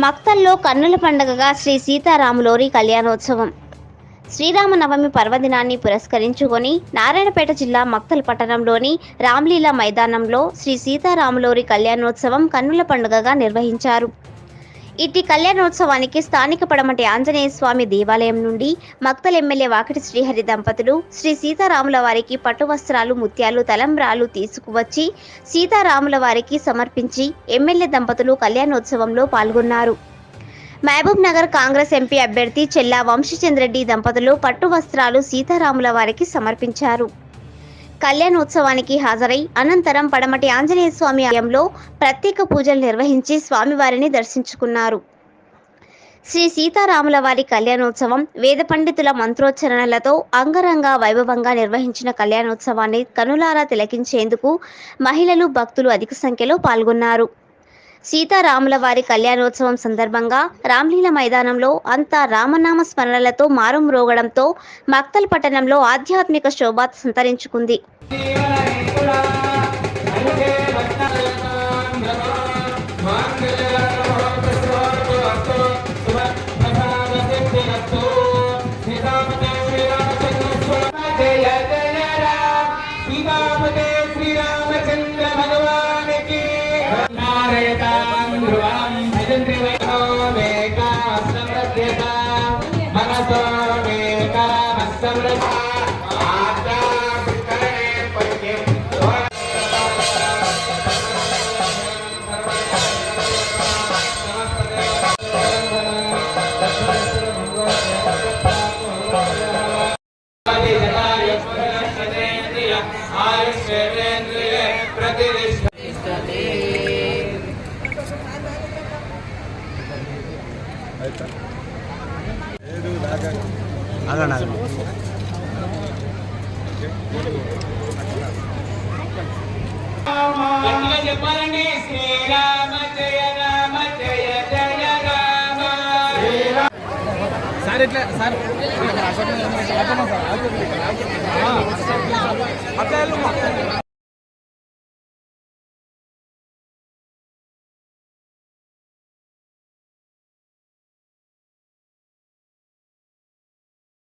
మక్తల్లో కన్నుల పండుగగా శ్రీ సీతారాములోరి కళ్యాణోత్సవం. శ్రీరామనవమి పర్వదినాన్ని పురస్కరించుకొని నారాయణపేట జిల్లా మక్తల్ పట్టణంలోని రామ్లీలా మైదానంలో శ్రీ సీతారాములోరి కళ్యాణోత్సవం కన్నుల పండుగగా నిర్వహించారు. ఇట్టి కళ్యాణోత్సవానికి స్థానిక పడమటి ఆంజనేయ స్వామి దేవాలయం నుండి మక్తల్ ఎమ్మెల్యే వాకిటి శ్రీహరి దంపతులు శ్రీ సీతారాముల వారికి పట్టు వస్త్రాలు, ముత్యాలు, తలంబ్రాలు తీసుకువచ్చి సీతారాముల వారికి సమర్పించి ఎమ్మెల్యే దంపతులు కళ్యాణోత్సవంలో పాల్గొన్నారు. మహబూబ్ నగర్ కాంగ్రెస్ ఎంపీ అభ్యర్థి చెల్లా వంశీచంద్రెడ్డి దంపతులు పట్టు వస్త్రాలు సీతారాముల వారికి సమర్పించారు. కళ్యాణోత్సవానికి హాజరై అనంతరం పడమటి ఆంజనేయ స్వామి ఆలయంలో ప్రత్యేక పూజలు నిర్వహించి స్వామివారిని దర్శించుకున్నారు. శ్రీ సీతారాముల వారి కళ్యాణోత్సవం వేద పండితుల మంత్రోచ్చరణలతో అంగరంగ వైభవంగా నిర్వహించిన కళ్యాణోత్సవాన్ని కనులారా తిలకించేందుకు మహిళలు, భక్తులు అధిక సంఖ్యలో పాల్గొన్నారు. సీతారాముల వారి కళ్యాణోత్సవం సందర్భంగా రామ్లీలా మైదానంలో అంతా రామనామ స్మరణలతో మారుమ్రోగడంతో మక్తల్ పట్టణంలో ఆధ్యాత్మిక శోభ సంతరించుకుంది. చెప్పాలండి. శ్రీరామ జయ రామ జయ జయ రామ. సార్ ఎట్లా సార్